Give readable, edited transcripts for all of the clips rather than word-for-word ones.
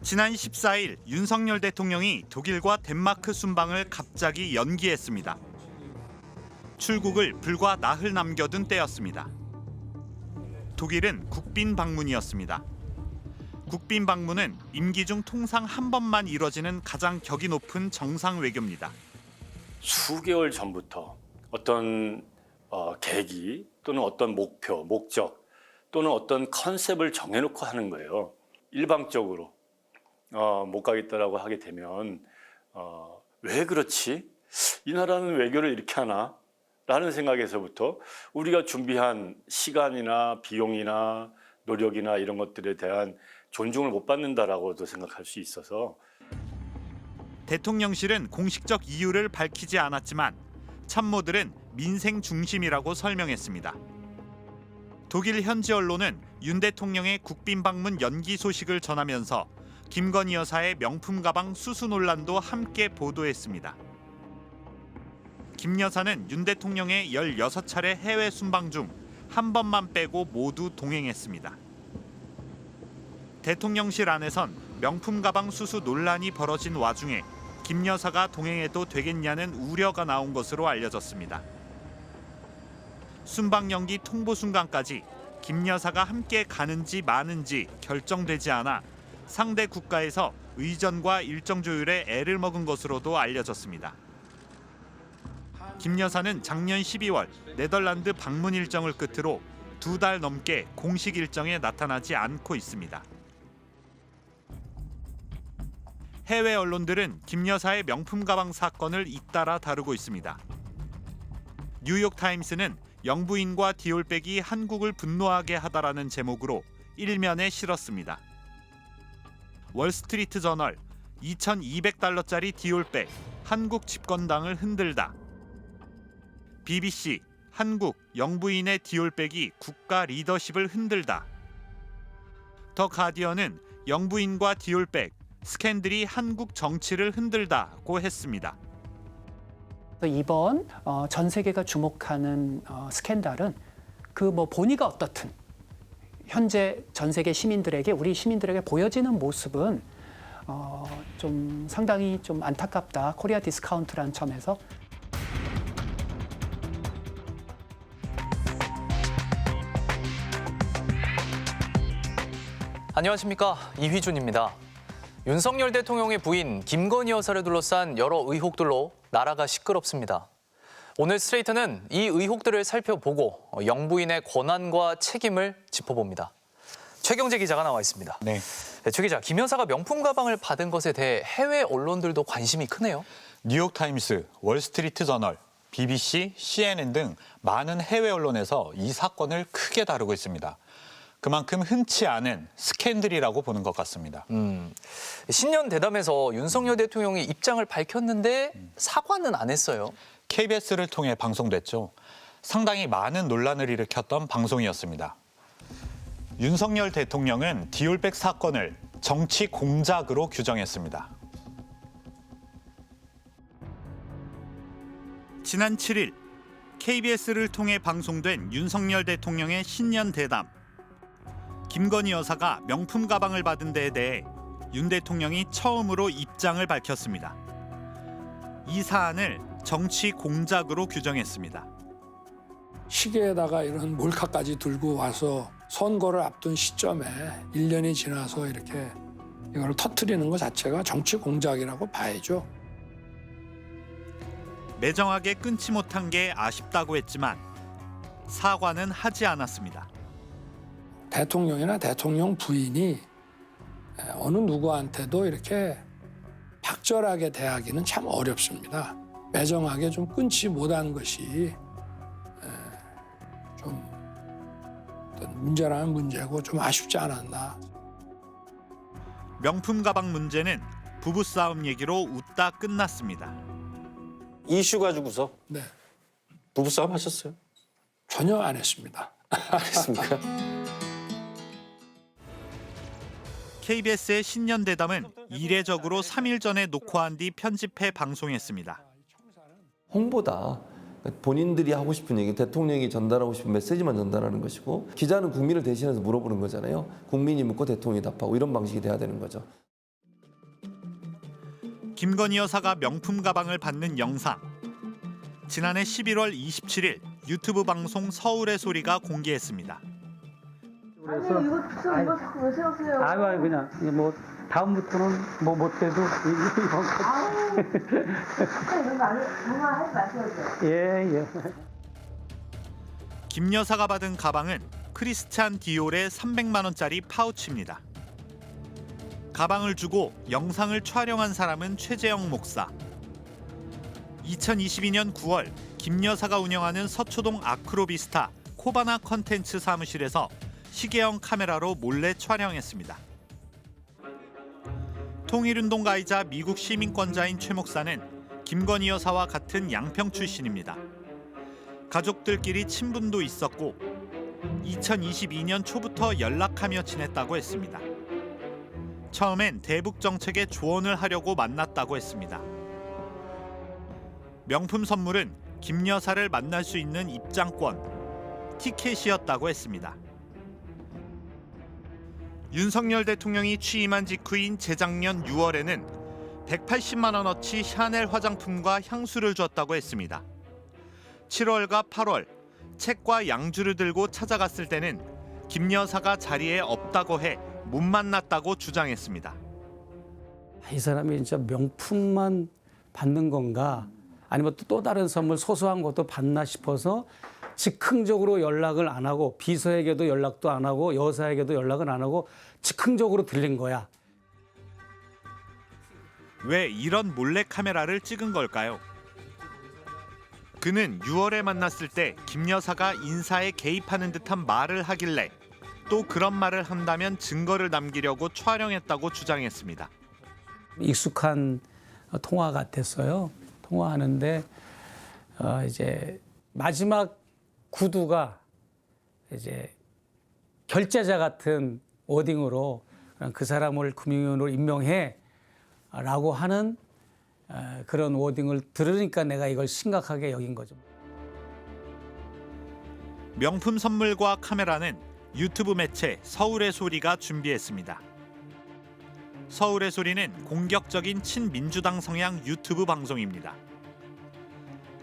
지난 14일 윤석열 대통령이 독일과 덴마크 순방을 갑자기 연기했습니다. 출국을 불과 나흘 남겨둔 때였습니다. 독일은 국빈 방문이었습니다. 국빈 방문은 임기 중 통상 한 번만 이뤄지는 가장 격이 높은 정상 외교입니다. 수개월 전부터 어떤 계기 또는 어떤 목표, 목적 또는 어떤 컨셉을 정해놓고 하는 거예요. 일방적으로 못 가겠다라고 하게 되면 왜 그렇지? 이 나라는 외교를 이렇게 하나? 라는 생각에서부터 우리가 준비한 시간이나 비용이나 노력이나 이런 것들에 대한 존중을 못 받는다라고도 생각할 수 있어서 대통령실은 공식적 이유를 밝히지 않았지만 참모들은 민생 중심이라고 설명했습니다. 독일 현지 언론은 윤 대통령의 국빈 방문 연기 소식을 전하면서 김건희 여사의 명품 가방 수수 논란도 함께 보도했습니다. 김 여사는 윤 대통령의 16차례 해외 순방 중 한 번만 빼고 모두 동행했습니다. 대통령실 안에선 명품 가방 수수 논란이 벌어진 와중에 김 여사가 동행해도 되겠냐는 우려가 나온 것으로 알려졌습니다. 순방 연기 통보 순간까지 김 여사가 함께 가는지 마는지 결정되지 않아 상대 국가에서 의전과 일정 조율에 애를 먹은 것으로도 알려졌습니다. 김 여사는 작년 12월 네덜란드 방문 일정을 끝으로 2달 넘게 공식 일정에 나타나지 않고 있습니다. 해외 언론들은 김 여사의 명품 가방 사건을 잇따라 다루고 있습니다. 뉴욕타임스는 영부인과 디올백이 한국을 분노하게 하다라는 제목으로 일면에 실었습니다. 월스트리트 저널 2,200달러짜리 디올백, 한국 집권당을 흔들다. BBC, 한국, 영부인의 디올백이 국가 리더십을 흔들다. 더 가디언은 영부인과 디올백, 스캔들이 한국 정치를 흔들다고 했습니다. 이번 전 세계가 주목하는 스캔들은 그 본의가 어떻든 현재 전 세계 시민들에게 우리 시민들에게 보여지는 모습은 좀 상당히 좀 안타깝다. 코리아 디스카운트라는 점에서. 안녕하십니까, 이휘준입니다. 윤석열 대통령의 부인 김건희 여사를 둘러싼 여러 의혹들로 나라가 시끄럽습니다. 오늘 스트레이트는 이 의혹들을 살펴보고 영부인의 권한과 책임을 짚어봅니다. 최경재 기자가 나와 있습니다. 네. 최 기자, 김 여사가 명품 가방을 받은 것에 대해 해외 언론들도 관심이 크네요. 뉴욕타임스, 월스트리트 저널, BBC, CNN 등 많은 해외 언론에서 이 사건을 크게 다루고 있습니다. 그만큼 흔치 않은 스캔들이라고 보는 것 같습니다. 신년 대담에서 윤석열 대통령이 입장을 밝혔는데 사과는 안 했어요. KBS를 통해 방송됐죠. 상당히 많은 논란을 일으켰던 방송이었습니다. 윤석열 대통령은 디올백 사건을 정치 공작으로 규정했습니다. 지난 7일 KBS를 통해 방송된 윤석열 대통령의 신년 대담. 김건희 여사가 명품 가방을 받은 데에 대해 윤 대통령이 처음으로 입장을 밝혔습니다. 이 사안을 정치 공작으로 규정했습니다. 시계에다가 이런 몰카까지 들고 와서 선거를 앞둔 시점에 1년이 지나서 이렇게 이걸 터뜨리는 것 자체가 정치 공작이라고 봐야죠. 매정하게 끊지 못한 게 아쉽다고 했지만 사과는 하지 않았습니다. 대통령이나 대통령 부인이 어느 누구한테도 이렇게 박절하게 대하기는 참 어렵습니다. 매정하게 좀 끊지 못한 것이 좀 어떤 문제라는 문제고 좀 아쉽지 않았나. 명품 가방 문제는 부부싸움 얘기로 웃다 끝났습니다. 이슈 가지고서 네, 부부싸움 하셨어요? 전혀 안 했습니다. 안 했습니까? KBS의 신년 대담은 이례적으로 3일 전에 녹화한 뒤 편집해 방송했습니다. 홍보다 본인들이 하고 싶은 얘기, 대통령이 전달하고 싶은 메시지만 전달하는 것이고 기자는 국민을 대신해서 물어보는 거잖아요. 국민이 묻고 대통령이 답하고 이런 방식이 돼야 되는 거죠. 김건희 여사가 명품 가방을 받는 영상. 지난해 11월 27일 유튜브 방송 서울의 소리가 공개했습니다. 아니 이거 자꾸 왜 세우세요? 아유 그냥 뭐 다음부터는 뭐 못해도 이번 아우 이런 거 정말 하지 마세요. 예예. 김 여사가 받은 가방은 크리스찬 디올의 300만 원짜리 파우치입니다. 가방을 주고 영상을 촬영한 사람은 최재영 목사. 2022년 9월 김 여사가 운영하는 서초동 아크로비스타 코바나 컨텐츠 사무실에서 시계형 카메라로 몰래 촬영했습니다. 통일운동가이자 미국 시민권자인 최 목사는 김건희 여사와 같은 양평 출신입니다. 가족들끼리 친분도 있었고 2022년 초부터 연락하며 지냈다고 했습니다. 처음엔 대북 정책에 조언을 하려고 만났다고 했습니다. 명품 선물은 김 여사를 만날 수 있는 입장권, 티켓이었다고 했습니다. 윤석열 대통령이 취임한 직후인 재작년 6월에는 180만 원어치 샤넬 화장품과 향수를 줬다고 했습니다. 7월과 8월 책과 양주를 들고 찾아갔을 때는 김 여사가 자리에 없다고 해 못 만났다고 주장했습니다. 이 사람이 진짜 명품만 받는 건가? 아니면 또 다른 선물 소소한 것도 받나 싶어서 즉흥적으로 연락을 안 하고 비서에게도 연락도 안 하고 여사에게도 연락을 안 하고 즉흥적으로 들린 거야. 왜 이런 몰래 카메라를 찍은 걸까요? 그는 6월에 만났을 때 김 여사가 인사에 개입하는 듯한 말을 하길래 또 그런 말을 한다면 증거를 남기려고 촬영했다고 주장했습니다. 익숙한 통화 같았어요. 통화하는데 이제 마지막 구두가 이제 결제자 같은 워딩으로 그 사람을 금융위원으로 임명해라고 하는 그런 워딩을 들으니까 내가 이걸 심각하게 여긴 거죠. 명품 선물과 카메라는 유튜브 매체 서울의 소리가 준비했습니다. 서울의 소리는 공격적인 친민주당 성향 유튜브 방송입니다.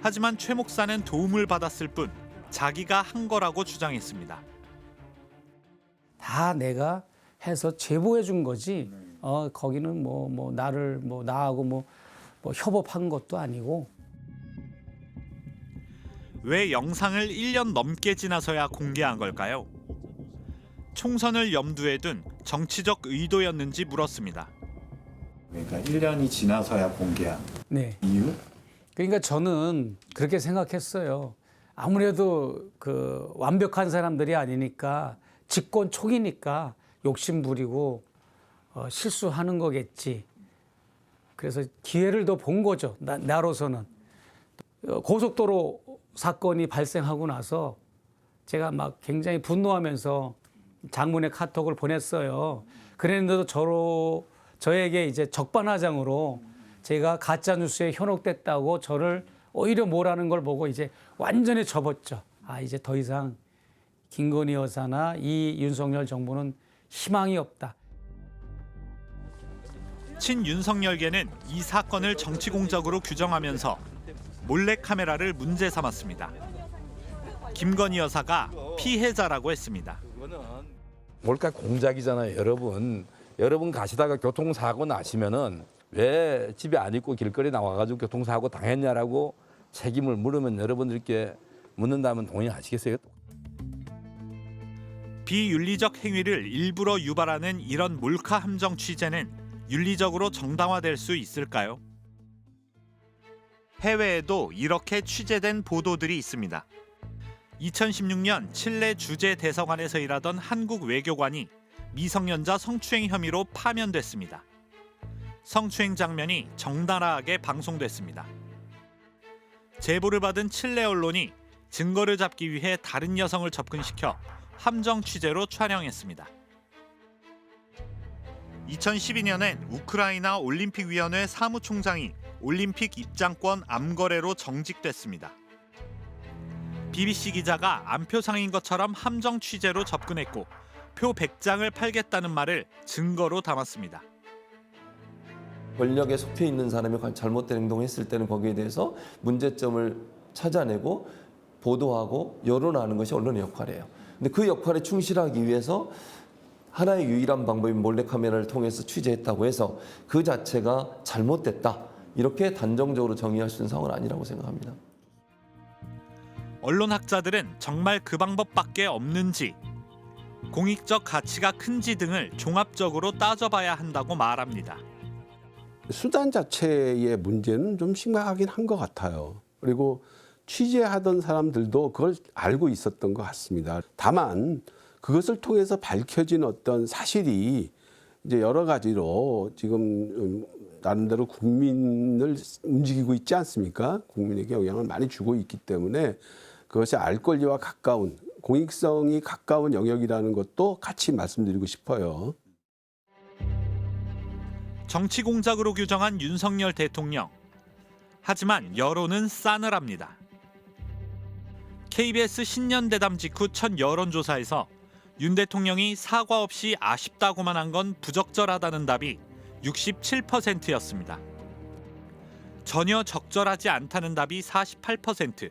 하지만 최 목사는 도움을 받았을 뿐 자기가 한 거라고 주장했습니다. 다 내가 해서 제보해 준 거지. 거기는 나를 나하고 협업한 것도 아니고. 왜 영상을 1년 넘게 지나서야 공개한 걸까요? 총선을 염두에 둔 정치적 의도였는지 물었습니다. 그러니까 1년이 지나서야 공개한 네. 이유? 그러니까 저는 그렇게 생각했어요. 아무래도 그 완벽한 사람들이 아니니까 집권 초기니까 욕심 부리고 실수하는 거겠지. 그래서 기회를 더 본 거죠. 나로서는. 고속도로 사건이 발생하고 나서 제가 막 굉장히 분노하면서 장문의 카톡을 보냈어요. 그랬는데도 저에게 이제 적반하장으로 제가 가짜 뉴스에 현혹됐다고 저를 오히려 뭐라는 걸 보고 이제 완전히 접었죠. 이제 더 이상 김건희 여사나 이 윤석열 정부는 희망이 없다. 친윤석열계는 이 사건을 정치 공작으로 규정하면서 몰래카메라를 문제 삼았습니다. 김건희 여사가 피해자라고 했습니다. 몰카 공작이잖아요, 여러분. 여러분 가시다가 교통사고 나시면은 왜 집에 안 있고 길거리 나와가지고 교통사고 당했냐라고 책임을 물으면 여러분들께 묻는다면 동의하시겠어요? 비윤리적 행위를 일부러 유발하는 이런 몰카 함정 취재는 윤리적으로 정당화될 수 있을까요? 해외에도 이렇게 취재된 보도들이 있습니다. 2016년 칠레 주재 대사관에서 일하던 한국 외교관이 미성년자 성추행 혐의로 파면됐습니다. 성추행 장면이 적나라하게 방송됐습니다. 제보를 받은 칠레 언론이 증거를 잡기 위해 다른 여성을 접근시켜 함정 취재로 촬영했습니다. 2012년엔 우크라이나 올림픽위원회 사무총장이 올림픽 입장권 암거래로 정직됐습니다. BBC 기자가 안표 상인 것처럼 함정 취재로 접근했고 표 100장을 팔겠다는 말을 증거로 담았습니다. 권력에 속해 있는 사람이 잘못된 행동을 했을 때는 거기에 대해서 문제점을 찾아내고 보도하고 여론화하는 것이 언론의 역할이에요. 근데 그 역할에 충실하기 위해서 하나의 유일한 방법이 몰래카메라를 통해서 취재했다고 해서 그 자체가 잘못됐다. 이렇게 단정적으로 정의할 수 있는 상황은 아니라고 생각합니다. 언론학자들은 정말 그 방법밖에 없는지, 공익적 가치가 큰지 등을 종합적으로 따져봐야 한다고 말합니다. 수단 자체의 문제는 좀 심각하긴 한 것 같아요. 그리고 취재하던 사람들도 그걸 알고 있었던 것 같습니다. 다만 그것을 통해서 밝혀진 어떤 사실이 이제 여러 가지로 지금 나름대로 국민을 움직이고 있지 않습니까? 국민에게 영향을 많이 주고 있기 때문에 그것이 알 권리와 가까운, 공익성이 가까운 영역이라는 것도 같이 말씀드리고 싶어요. 정치 공작으로 규정한 윤석열 대통령. 하지만 여론은 싸늘합니다. KBS 신년대담 직후 첫 여론조사에서 윤 대통령이 사과 없이 아쉽다고만 한 건 부적절하다는 답이 67%였습니다. 전혀 적절하지 않다는 답이 48%,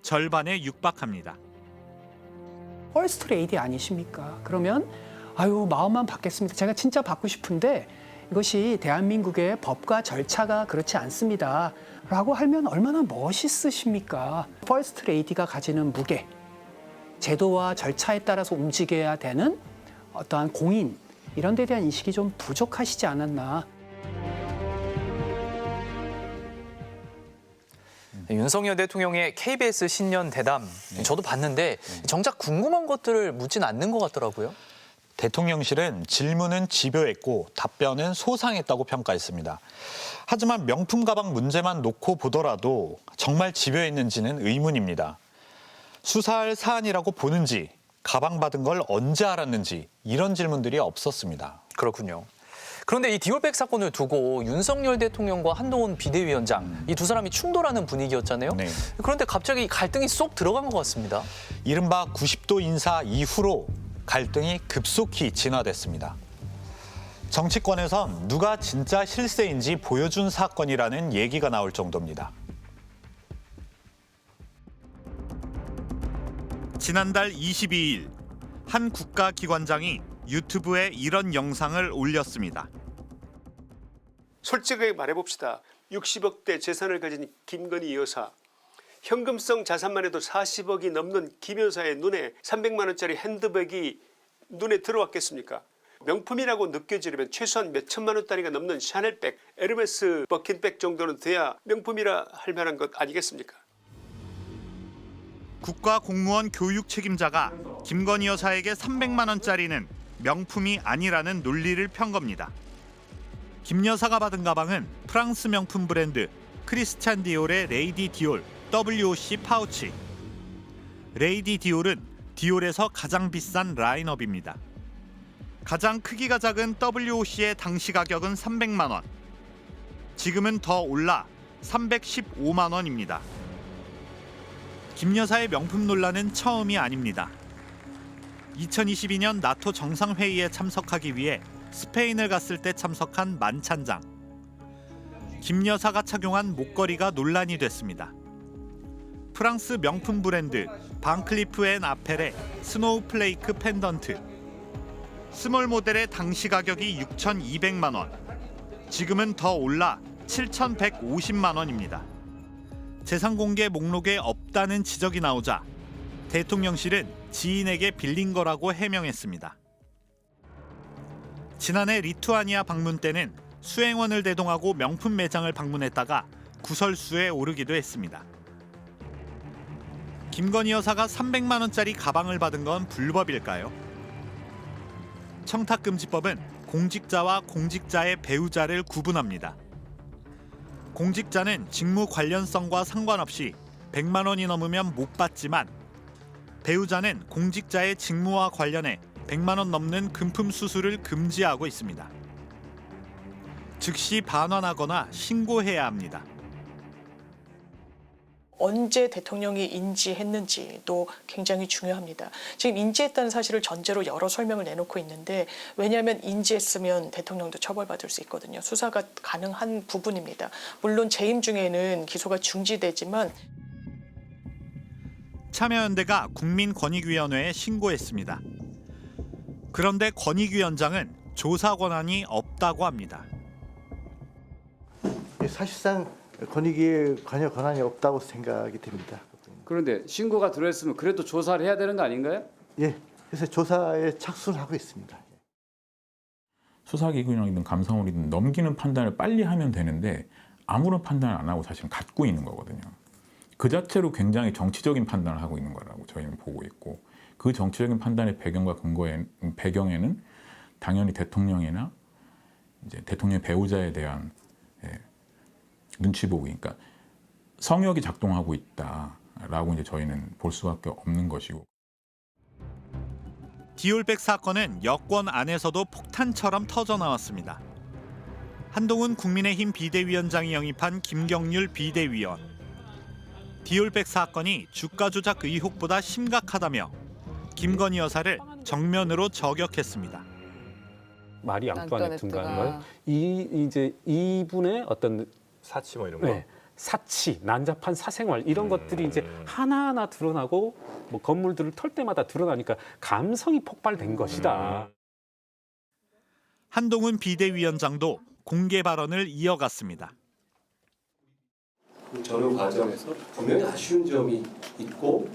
절반에 육박합니다. 퍼스트 레이디 아니십니까? 그러면 아유 마음만 받겠습니다. 제가 진짜 받고 싶은데 이것이 대한민국의 법과 절차가 그렇지 않습니다. 라고 하면 얼마나 멋있으십니까? 퍼스트 레이디가 가지는 무게, 제도와 절차에 따라서 움직여야 되는 어떠한 공인, 이런 데 대한 인식이 좀 부족하시지 않았나. 윤석열 대통령의 KBS 신년 대담, 저도 봤는데 정작 궁금한 것들을 묻진 않는 것 같더라고요. 대통령실은 질문은 집요했고 답변은 소상했다고 평가했습니다. 하지만 명품 가방 문제만 놓고 보더라도 정말 집요했는지는 의문입니다. 수사할 사안이라고 보는지, 가방 받은 걸 언제 알았는지 이런 질문들이 없었습니다. 그렇군요. 그런데 이 디올백 사건을 두고 윤석열 대통령과 한동훈 비대위원장, 이 두 사람이 충돌하는 분위기였잖아요. 네. 그런데 갑자기 갈등이 쏙 들어간 것 같습니다. 이른바 90도 인사 이후로 갈등이 급속히 진화됐습니다. 정치권에선 누가 진짜 실세인지 보여준 사건이라는 얘기가 나올 정도입니다. 지난달 22일 한 국가기관장이 유튜브에 이런 영상을 올렸습니다. 솔직하게 말해봅시다. 60억대 재산을 가진 김건희 여사, 현금성 자산만 해도 40억이 넘는 김 여사의 눈에 300만 원짜리 핸드백이 눈에 들어왔겠습니까? 명품이라고 느껴지려면 최소한 몇 천만 원짜리가 넘는 샤넬백, 에르메스 버킨백 정도는 돼야 명품이라 할 만한 것 아니겠습니까? 국가공무원 교육 책임자가 김건희 여사에게 300만 원짜리는 명품이 아니라는 논리를 편 겁니다. 김 여사가 받은 가방은 프랑스 명품 브랜드 크리스찬 디올의 레이디 디올 WOC 파우치. 레이디 디올은 디올에서 가장 비싼 라인업입니다. 가장 크기가 작은 WOC의 당시 가격은 300만 원. 지금은 더 올라 315만 원입니다. 김 여사의 명품 논란은 처음이 아닙니다. 2022년 나토 정상회의에 참석하기 위해 스페인을 갔을 때 참석한 만찬장. 김 여사가 착용한 목걸이가 논란이 됐습니다. 프랑스 명품 브랜드 방클리프 앤 아펠의 스노우플레이크 펜던트. 스몰 모델의 당시 가격이 6,200만 원. 지금은 더 올라 7,150만 원입니다. 재산 공개 목록에 없다는 지적이 나오자 대통령실은 지인에게 빌린 거라고 해명했습니다. 지난해 리투아니아 방문 때는 수행원을 대동하고 명품 매장을 방문했다가 구설수에 오르기도 했습니다. 김건희 여사가 300만 원짜리 가방을 받은 건 불법일까요? 청탁금지법은 공직자와 공직자의 배우자를 구분합니다. 공직자는 직무 관련성과 상관없이 100만 원이 넘으면 못 받지만 배우자는 공직자의 직무와 관련해 100만 원 넘는 금품 수수를 금지하고 있습니다. 즉시 반환하거나 신고해야 합니다. 언제 대통령이 인지했는지도 굉장히 중요합니다. 지금 인지했다는 사실을 전제로 여러 설명을 내놓고 있는데 왜냐하면 인지했으면 대통령도 처벌받을 수 있거든요. 수사가 가능한 부분입니다. 물론 재임 중에는 기소가 중지되지만 참여연대가 국민권익위원회에 신고했습니다. 그런데 권익위원장은 조사 권한이 없다고 합니다. 사실상 권익위에 관여 권한이 없다고 생각이 됩니다. 그런데 신고가 들어있으면 그래도 조사를 해야 되는 거 아닌가요? 예, 그래서 조사에 착수를 하고 있습니다. 수사기관이든 감사원이든 넘기는 판단을 빨리 하면 되는데 아무런 판단을 안 하고 사실은 갖고 있는 거거든요. 그 자체로 굉장히 정치적인 판단을 하고 있는 거라고 저희는 보고 있고 그 정치적인 판단의 배경과 배경에는 당연히 대통령이나 이제 대통령 배우자에 대한 눈치 보기, 그러니까 성역이 작동하고 있다라고 이제 저희는 볼 수밖에 없는 것이고. 디올백 사건은 여권 안에서도 폭탄처럼 터져 나왔습니다. 한동훈 국민의힘 비대위원장이 영입한 김경률 비대위원. 디올백 사건이 주가 조작 의혹보다 심각하다며 김건희 여사를 정면으로 저격했습니다. 마리 앙뚜아네트인가요? 이제 이분의 어떤 사치 뭐 이런 거. 네, 사치, 난잡한 사생활 이런 것들이 이제 하나하나 드러나고 뭐 건물들을 털 때마다 드러나니까 감성이 폭발된 것이다. 한동훈 비대위원장도 공개 발언을 이어갔습니다. 전후 과정에서 분명히 아쉬운 점이 있고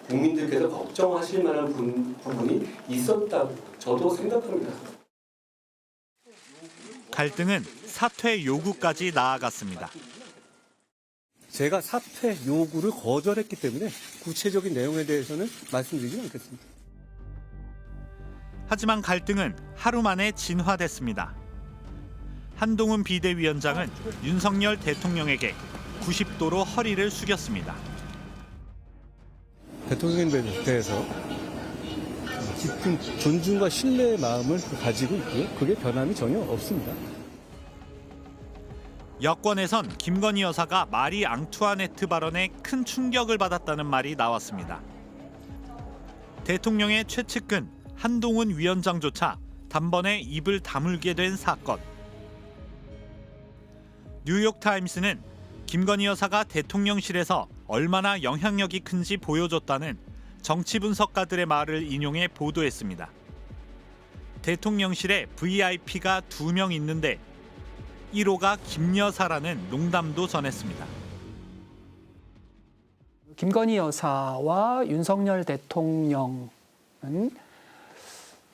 국민들께서 걱정하실 만한 부분이 있었다고 저도 생각합니다. 갈등은 사퇴 요구까지 나아갔습니다. 제가 사퇴 요구를 거절했기 때문에 구체적인 내용에 대해서는 말씀드리지 않겠습니다. 하지만 갈등은 하루 만에 진화됐습니다. 한동훈 비대위원장은 윤석열 대통령에게 90도로 허리를 숙였습니다. 대통령에 대해서 깊은 존중과 신뢰의 마음을 가지고 있고요. 그게 변함이 전혀 없습니다. 여권에선 김건희 여사가 마리 앙투아네트 발언에 큰 충격을 받았다는 말이 나왔습니다. 대통령의 최측근 한동훈 위원장조차 단번에 입을 다물게 된 사건. 뉴욕타임스는 김건희 여사가 대통령실에서 얼마나 영향력이 큰지 보여줬다는 정치 분석가들의 말을 인용해 보도했습니다. 대통령실에 VIP가 2명 있는데 1호가 김 여사라는 농담도 전했습니다. 김건희 여사와 윤석열 대통령은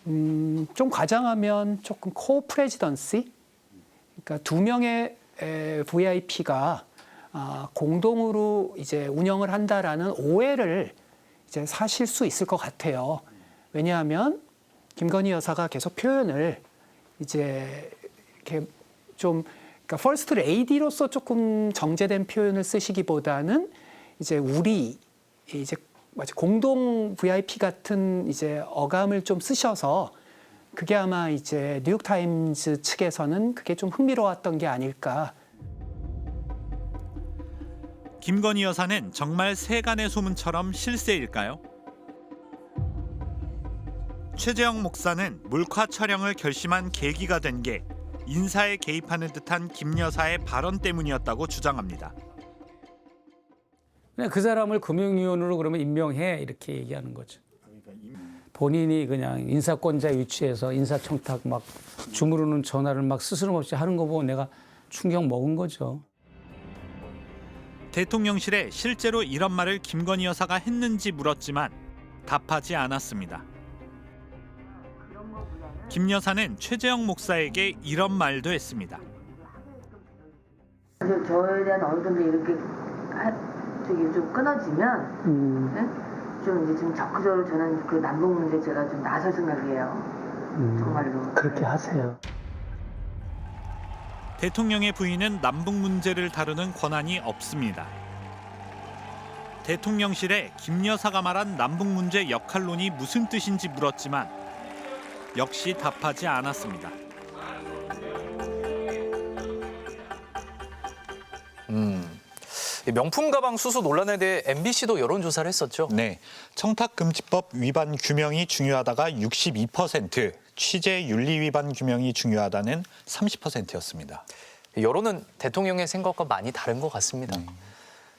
좀 과장하면 조금 코-프레지던시, 그러니까 2명의 VIP가 공동으로 이제 운영을 한다라는 오해를 이제 사실 수 있을 것 같아요. 왜냐하면 김건희 여사가 계속 표현을 이제 이렇게 좀 그러니까 퍼스트 레이디로서 조금 정제된 표현을 쓰시기보다는 이제 우리 이제 공동 VIP 같은 이제 어감을 좀 쓰셔서 그게 아마 이제 뉴욕타임즈 측에서는 그게 좀 흥미로웠던 게 아닐까. 김건희 여사는 정말 세간의 소문처럼 실세일까요? 최재형 목사는 몰카 촬영을 결심한 계기가 된 게 인사에 개입하는 듯한 김 여사의 발언 때문이었다고 주장합니다. 그냥 그 사람을 금융위원으로 그러면 임명해 이렇게 얘기하는 거죠. 본인이 그냥 인사권자 위치에서 인사청탁 막 주무르는 전화를 막 스스럼없이 하는 거 보고 내가 충격 먹은 거죠. 대통령실에 실제로 이런 말을 김건희 여사가 했는지 물었지만 답하지 않았습니다. 김 여사는 최재형 목사에게 이런 말도 했습니다. 저에 대한 어느 정도 이렇게 좀 끊어지면 네? 좀 이제 좀 적극적으로 저는 그 남북 문제 제가 좀 나설 생각이에요. 정말로. 그렇게 하세요. 대통령의 부인은 남북 문제를 다루는 권한이 없습니다. 대통령실에 김 여사가 말한 남북 문제 역할론이 무슨 뜻인지 물었지만 역시 답하지 않았습니다. 명품 가방 수수 논란에 대해 MBC도 여론조사를 했었죠. 네, 청탁금지법 위반 규명이 중요하다가 62%, 취재 윤리 위반 규명이 중요하다는 30%였습니다. 여론은 대통령의 생각과 많이 다른 것 같습니다.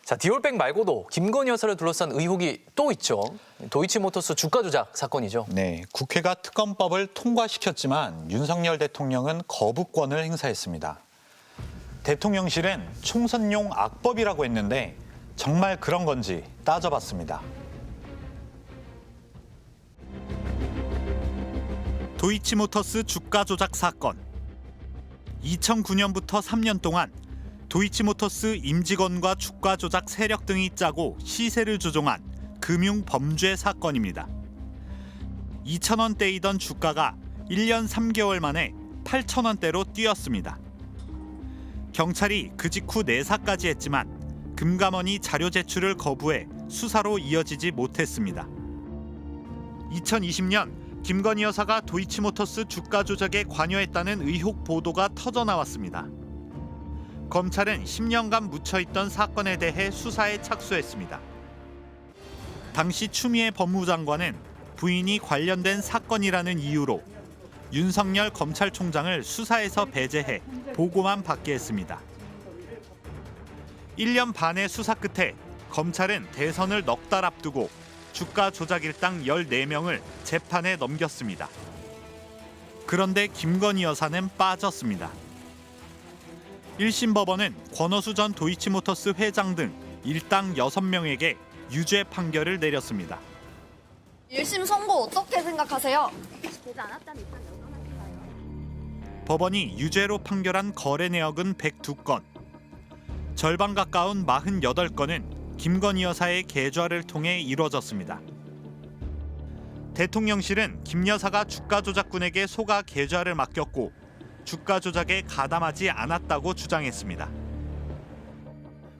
자, 디올백 말고도 김건희 여사를 둘러싼 의혹이 또 있죠. 도이치모터스 주가 조작 사건이죠. 네, 국회가 특검법을 통과시켰지만 윤석열 대통령은 거부권을 행사했습니다. 대통령실은 총선용 악법이라고 했는데 정말 그런 건지 따져봤습니다. 도이치모터스 주가 조작 사건. 2009년부터 3년 동안 도이치모터스 임직원과 주가 조작 세력 등이 짜고 시세를 조종한 금융 범죄 사건입니다. 2,000원대이던 주가가 1년 3개월 만에 8,000원대로 뛰었습니다. 경찰이 그 직후 내사까지 했지만 금감원이 자료 제출을 거부해 수사로 이어지지 못했습니다. 2020년 김건희 여사가 도이치모터스 주가 조작에 관여했다는 의혹 보도가 터져나왔습니다. 검찰은 10년간 묻혀있던 사건에 대해 수사에 착수했습니다. 당시 추미애 법무장관은 부인이 관련된 사건이라는 이유로 윤석열 검찰총장을 수사에서 배제해 보고만 받게 했습니다. 1년 반의 수사 끝에 검찰은 대선을 넉 달 앞두고 주가 조작 일당 14명을 재판에 넘겼습니다. 그런데 김건희 여사는 빠졌습니다. 1심 법원은 권오수 전 도이치모터스 회장 등 일당 6명에게 유죄 판결을 내렸습니다. 1심 선고 어떻게 생각하세요? 법원이 유죄로 판결한 거래 내역은 102건, 절반 가까운 48건은 김건희 여사의 계좌를 통해 이루어졌습니다. 대통령실은 김 여사가 주가 조작꾼에게 속아 계좌를 맡겼고 주가 조작에 가담하지 않았다고 주장했습니다.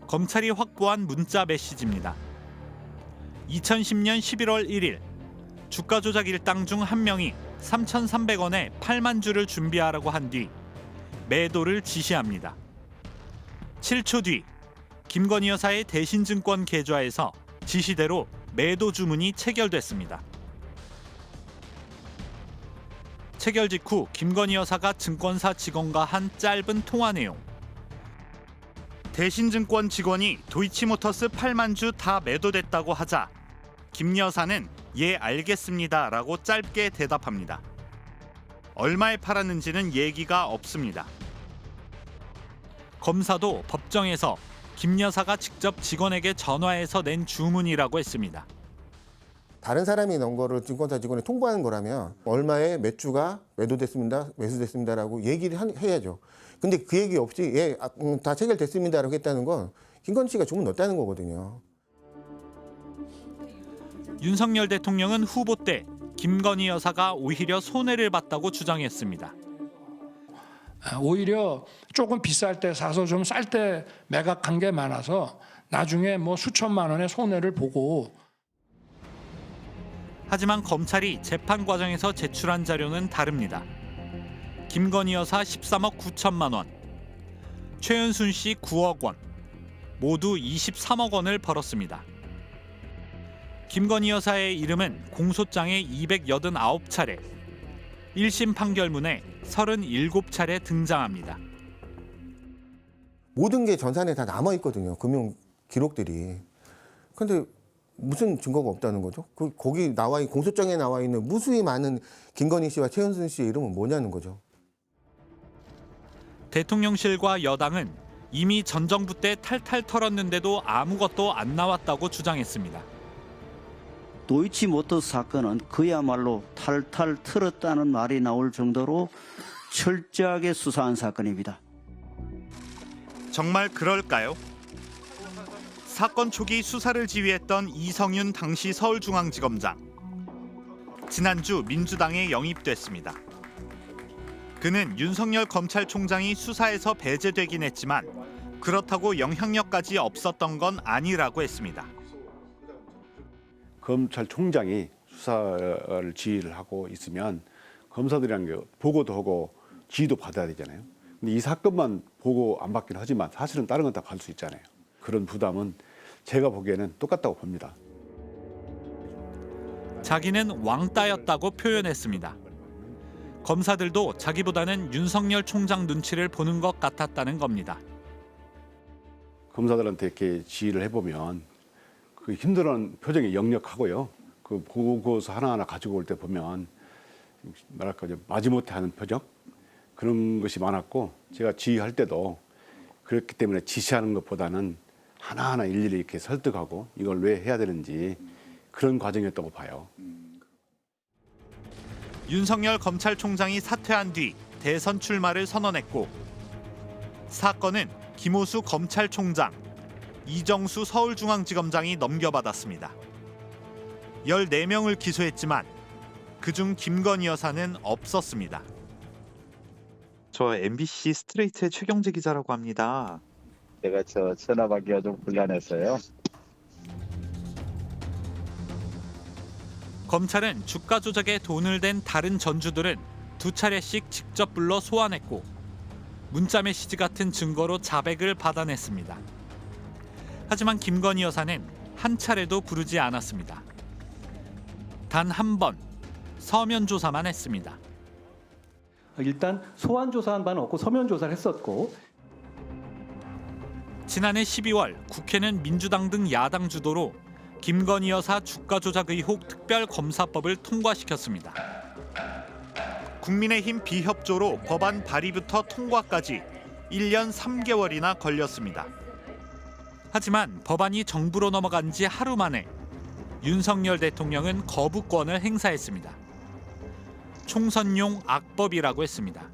검찰이 확보한 문자 메시지입니다. 2010년 11월 1일 주가 조작 일당 중 한 명이 3,300원에 8만 주를 준비하라고 한 뒤 매도를 지시합니다. 7초 뒤 김건희 여사의 대신증권 계좌에서 지시대로 매도 주문이 체결됐습니다. 체결 직후 김건희 여사가 증권사 직원과 한 짧은 통화 내용. 대신증권 직원이 도이치모터스 8만 주 다 매도됐다고 하자 김 여사는 예 알겠습니다라고 짧게 대답합니다. 얼마에 팔았는지는 얘기가 없습니다. 검사도 법정에서 김 여사가 직접 직원에게 전화해서 낸 주문이라고 했습니다. 다른 사람이 넣은 거를 증권사 직원에 통보하는 거라면 얼마에 몇 주가 매도됐습니다, 매수됐습니다라고 얘기를 해야죠. 근데 그 얘기 없이 예, 다 체결됐습니다라고 했다는 건 김건희 씨가 주문 넣었다는 거거든요. 윤석열 대통령은 후보 때 김건희 여사가 오히려 손해를 봤다고 주장했습니다. 오히려 조금 비쌀 때 사서 좀 쌀 때 매각한 게 많아서 나중에 뭐 수천만 원의 손해를 보고. 하지만 검찰이 재판 과정에서 제출한 자료는 다릅니다. 김건희 여사 13억 9천만 원, 최은순 씨 9억 원, 모두 23억 원을 벌었습니다. 김건희 여사의 이름은 공소장에 289차례, 1심 판결문에 37차례 등장합니다. 모든 게 전산에 다 남아 있거든요. 금융 기록들이. 그런데 무슨 증거가 없다는 거죠? 거기 공소장에 나와 있는 무수히 많은 김건희 씨와 최은순 씨의 이름은 뭐냐는 거죠. 대통령실과 여당은 이미 전 정부 때 탈탈 털었는데도 아무것도 안 나왔다고 주장했습니다. 도이치모터스 사건은 그야말로 탈탈 털었다는 말이 나올 정도로 철저하게 수사한 사건입니다. 정말 그럴까요? 사건 초기 수사를 지휘했던 이성윤 당시 서울중앙지검장. 지난주 민주당에 영입됐습니다. 그는 윤석열 검찰총장이 수사에서 배제되긴 했지만 그렇다고 영향력까지 없었던 건 아니라고 했습니다. 검찰총장이 수사를 지휘를 하고 있으면 검사들이라는 게 보고도 하고 지휘도 받아야 되잖아요. 근데 이 사건만 보고 안 받긴 하지만 사실은 다른 건 다 받을 수 있잖아요. 그런 부담은 제가 보기에는 똑같다고 봅니다. 자기는 왕따였다고 표현했습니다. 검사들도 자기보다는 윤석열 총장 눈치를 보는 것 같았다는 겁니다. 검사들한테 이렇게 지휘를 해보면 그 힘들어하는 표정이 역력하고요. 그 보고서 하나하나 가지고 올 때 보면 뭐랄까 마지못해 하는 표정 그런 것이 많았고 제가 지휘할 때도 그렇기 때문에 지시하는 것보다는 하나하나 일일이 이렇게 설득하고 이걸 왜 해야 되는지 그런 과정이었다고 봐요. 윤석열 검찰총장이 사퇴한 뒤 대선 출마를 선언했고 사건은 김호수 검찰총장, 이정수 서울중앙지검장이 넘겨받았습니다. 14명을 기소했지만 그중 김건희 여사는 없었습니다. 저 MBC 스트레이트의 최경재 기자라고 합니다. 제가 전화 받기가 좀 곤란했어요. 검찰은 주가 조작에 돈을 댄 다른 전주들은 2차례씩 직접 불러 소환했고 문자 메시지 같은 증거로 자백을 받아냈습니다. 하지만 김건희 여사는 한 차례도 부르지 않았습니다. 단 한 번 서면 조사만 했습니다. 일단 소환 조사한 바는 없고 서면 조사를 했었고 지난해 12월 국회는 민주당 등 야당 주도로 김건희 여사 주가 조작 의혹 특별검사법을 통과시켰습니다. 국민의힘 비협조로 법안 발의부터 통과까지 1년 3개월이나 걸렸습니다. 하지만 법안이 정부로 넘어간 지 하루 만에 윤석열 대통령은 거부권을 행사했습니다. 총선용 악법이라고 했습니다.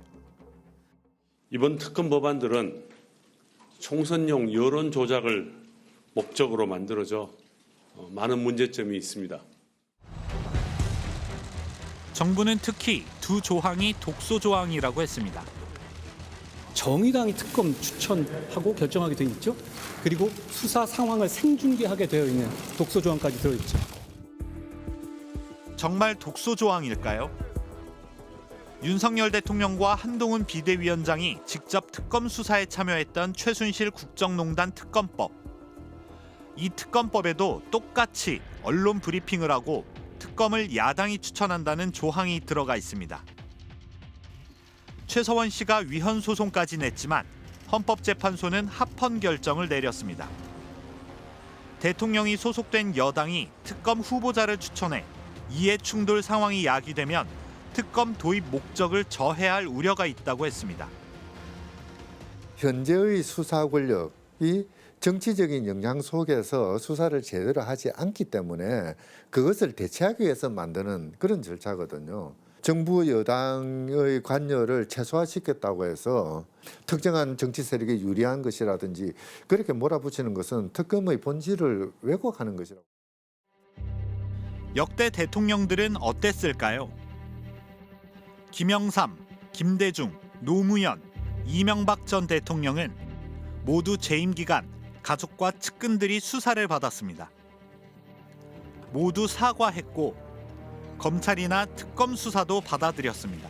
이번 특검 법안들은 총선용 여론 조작을 목적으로 만들어져 많은 문제점이 있습니다. 정부는 특히 두 조항이 독소 조항이라고 했습니다. 정의당이 특검 추천하고 결정하게 돼 있죠. 그리고 수사 상황을 생중계하게 되어 있는 독소 조항까지 들어있죠. 정말 독소 조항일까요? 윤석열 대통령과 한동훈 비대위원장이 직접 특검 수사에 참여했던 최순실 국정농단 특검법. 이 특검법에도 똑같이 언론 브리핑을 하고 특검을 야당이 추천한다는 조항이 들어가 있습니다. 최서원 씨가 위헌 소송까지 냈지만 헌법재판소는 합헌 결정을 내렸습니다. 대통령이 소속된 여당이 특검 후보자를 추천해 이해 충돌 상황이 야기되면 특검 도입 목적을 저해할 우려가 있다고 했습니다. 현재의 수사 권력이 정치적인 영향 속에서 수사를 제대로 하지 않기 때문에 그것을 대체하기 위해서 만드는 그런 절차거든요. 정부 여당의 관여를 최소화시켰다고 해서 특정한 정치 세력에 유리한 것이라든지 그렇게 몰아붙이는 것은 특검의 본질을 왜곡하는 것이라고. 역대 대통령들은 어땠을까요? 김영삼, 김대중, 노무현, 이명박 전 대통령은 모두 재임 기간 가족과 측근들이 수사를 받았습니다. 모두 사과했고 검찰이나 특검 수사도 받아들였습니다.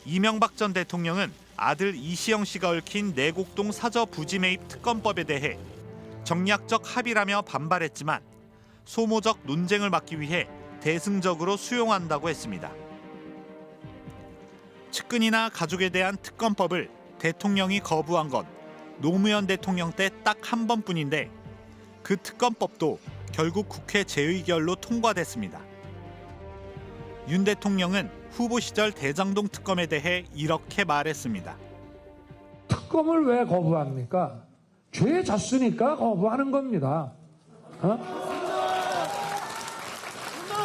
이명박 전 대통령은 아들 이시영 씨가 얽힌 내곡동 사저 부지 매입 특검법에 대해 정략적 합의라며 반발했지만 소모적 논쟁을 막기 위해 대승적으로 수용한다고 했습니다. 측근이나 가족에 대한 특검법을 대통령이 거부한 건 노무현 대통령 때 딱 한 번뿐인데 그 특검법도 결국 국회 재의결로 통과됐습니다. 윤 대통령은 후보 시절 대장동 특검에 대해 이렇게 말했습니다. 특검을 왜 거부합니까? 죄 졌으니까 거부하는 겁니다.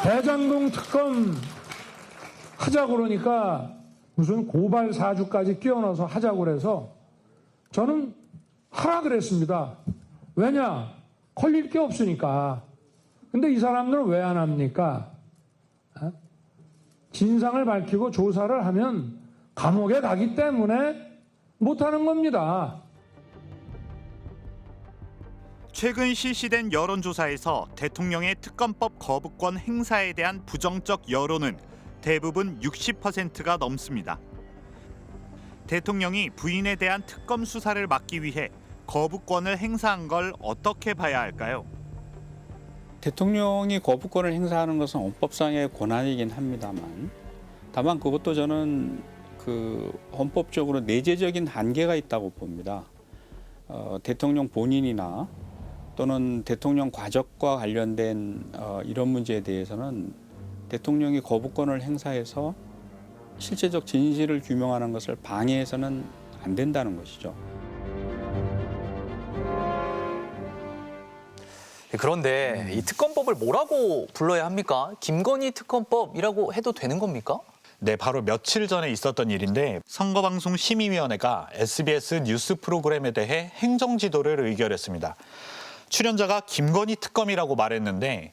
대장동 특검 하자고 그러니까 무슨 고발 사주까지 끼워넣어서 하자고 그래서 저는 하라 그랬습니다. 왜냐? 걸릴 게 없으니까. 근데 이 사람들은 왜 안 합니까? 진상을 밝히고 조사를 하면 감옥에 가기 때문에 못하는 겁니다. 최근 실시된 여론조사에서 대통령의 특검법 거부권 행사에 대한 부정적 여론은 대부분 60%가 넘습니다. 대통령이 부인에 대한 특검 수사를 막기 위해 거부권을 행사한 걸 어떻게 봐야 할까요? 대통령이 거부권을 행사하는 것은 헌법상의 권한이긴 합니다만, 다만 그것도 저는 헌법적으로 내재적인 한계가 있다고 봅니다. 대통령 본인이나 또는 대통령 과적과 관련된 이런 문제에 대해서는 대통령이 거부권을 행사해서 실제적 진실을 규명하는 것을 방해해서는 안 된다는 것이죠. 그런데 이 특검법을 뭐라고 불러야 합니까? 김건희 특검법이라고 해도 되는 겁니까? 네, 바로 며칠 전에 있었던 일인데 선거방송심의위원회가 SBS 뉴스 프로그램에 대해 행정지도를 의결했습니다. 출연자가 김건희 특검이라고 말했는데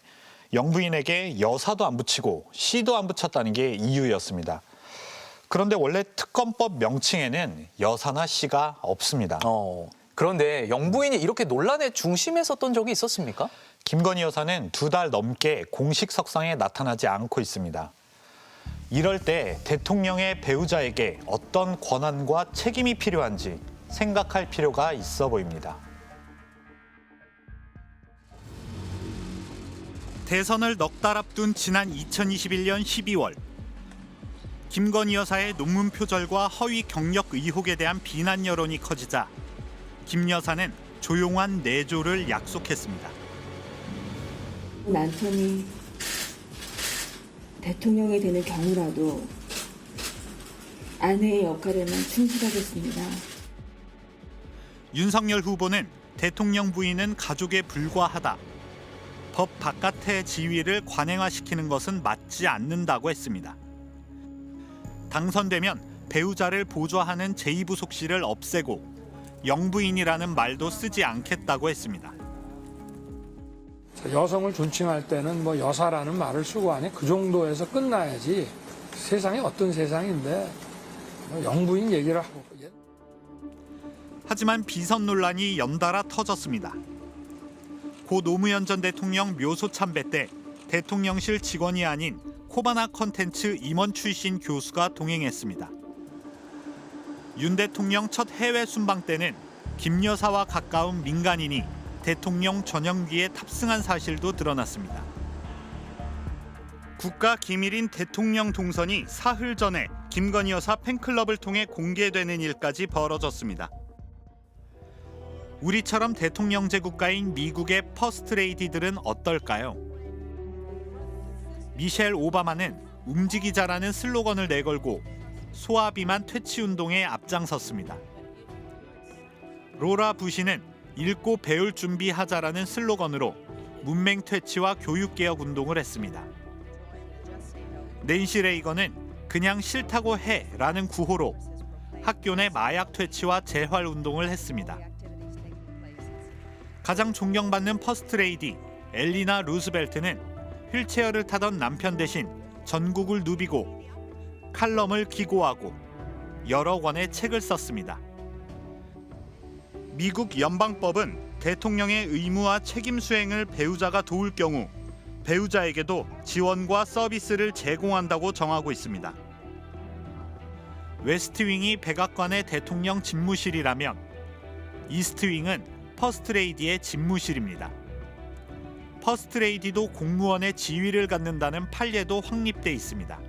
영부인에게 여사도 안 붙이고 씨도 안 붙였다는 게 이유였습니다. 그런데 원래 특검법 명칭에는 여사나 씨가 없습니다. 그런데 영부인이 이렇게 논란의 중심에 섰던 적이 있었습니까? 김건희 여사는 2달 넘게 공식 석상에 나타나지 않고 있습니다. 이럴 때 대통령의 배우자에게 어떤 권한과 책임이 필요한지 생각할 필요가 있어 보입니다. 대선을 넉 달 앞둔 지난 2021년 12월 김건희 여사의 논문 표절과 허위 경력 의혹에 대한 비난 여론이 커지자 김 여사는 조용한 내조를 약속했습니다. 남편이 대통령이 되는 경우라도 아내의 역할에만 충실하겠습니다. 윤석열 후보는 대통령 부인은 가족에 불과하다. 법 바깥의 지위를 관행화시키는 것은 맞지 않는다고 했습니다. 당선되면 배우자를 보좌하는 제2부속실을 없애고 영부인이라는 말도 쓰지 않겠다고 했습니다. 여성을 존칭할 때는 뭐 여사라는 말을 쓰고 하니 그 정도에서 끝나야지. 세상이 어떤 세상인데 영부인 얘기를 하고. 하지만 비선 논란이 연달아 터졌습니다. 고 노무현 전 대통령 묘소 참배 때 대통령실 직원이 아닌 코바나 컨텐츠 임원 출신 교수가 동행했습니다. 윤 대통령 첫 해외 순방 때는 김 여사와 가까운 민간인이 대통령 전용기에 탑승한 사실도 드러났습니다. 국가 기밀인 대통령 동선이 사흘 전에 김건희 여사 팬클럽을 통해 공개되는 일까지 벌어졌습니다. 우리처럼 대통령제 국가인 미국의 퍼스트레이디들은 어떨까요? 미셸 오바마는 움직이자라는 슬로건을 내걸고 소아비만 퇴치 운동에 앞장섰습니다. 로라 부시는 읽고 배울 준비하자라는 슬로건으로 문맹 퇴치와 교육 개혁 운동을 했습니다. 낸시 레이건은 그냥 싫다고 해라는 구호로 학교 내 마약 퇴치와 재활 운동을 했습니다. 가장 존경받는 퍼스트레이디 엘리나 루스벨트는 휠체어를 타던 남편 대신 전국을 누비고 칼럼을 기고하고 여러 권의 책을 썼습니다. 미국 연방법은 대통령의 의무와 책임 수행을 배우자가 도울 경우 배우자에게도 지원과 서비스를 제공한다고 정하고 있습니다. 웨스트윙이 백악관의 대통령 집무실이라면 이스트윙은 퍼스트레이디의 집무실입니다. 퍼스트레이디도 공무원의 지위를 갖는다는 판례도 확립돼 있습니다.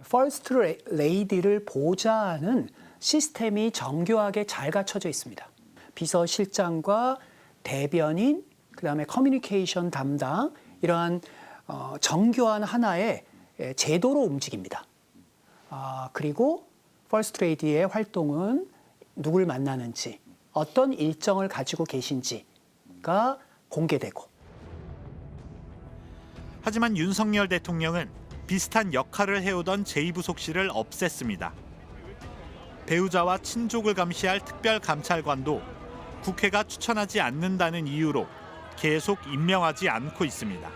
퍼스트 레이디를 보좌하는 시스템이 정교하게 잘 갖춰져 있습니다. 비서실장과 대변인, 그다음에 커뮤니케이션 담당 이러한 정교한 하나의 제도로 움직입니다. 그리고 퍼스트 레이디의 활동은 누굴 만나는지, 어떤 일정을 가지고 계신지가 공개되고. 하지만 윤석열 대통령은 비슷한 역할을 해오던 제2부속실을 없앴습니다. 배우자와 친족을 감시할 특별감찰관도 국회가 추천하지 않는다는 이유로 계속 임명하지 않고 있습니다.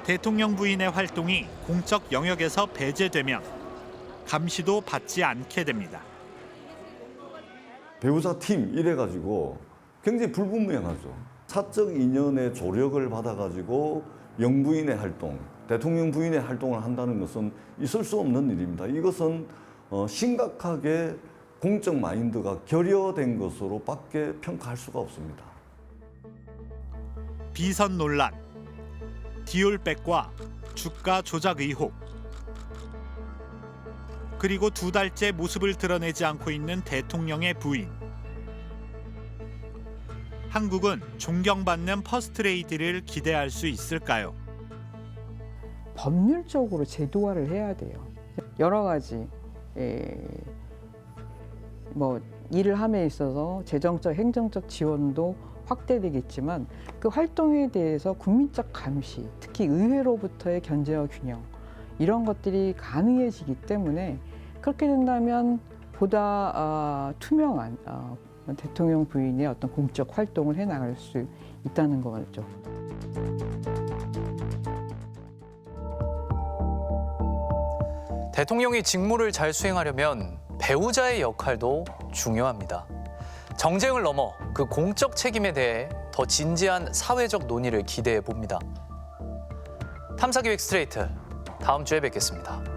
대통령 부인의 활동이 공적 영역에서 배제되면 감시도 받지 않게 됩니다. 배우자 팀 이래가지고 굉장히 불분명하죠. 사적 인연의 조력을 받아가지고 영부인의 활동, 대통령 부인의 활동을 한다는 것은 있을 수 없는 일입니다. 이것은 심각하게 공적 마인드가 결여된 것으로밖에 평가할 수가 없습니다. 비선 논란, 디올백과 주가 조작 의혹, 그리고 2달째 모습을 드러내지 않고 있는 대통령의 부인. 한국은 존경받는 퍼스트레이디를 기대할 수 있을까요? 법률적으로 제도화를 해야 돼요. 여러 가지 뭐 일을 함에 있어서 재정적, 행정적 지원도 확대되겠지만 그 활동에 대해서 국민적 감시, 특히 의회로부터의 견제와 균형 이런 것들이 가능해지기 때문에 그렇게 된다면 보다 투명한 대통령 부인의 어떤 공적 활동을 해나갈 수 있다는 거죠. 대통령이 직무를 잘 수행하려면 배우자의 역할도 중요합니다. 정쟁을 넘어 그 공적 책임에 대해 더 진지한 사회적 논의를 기대해 봅니다. 탐사기획 스트레이트, 다음 주에 뵙겠습니다.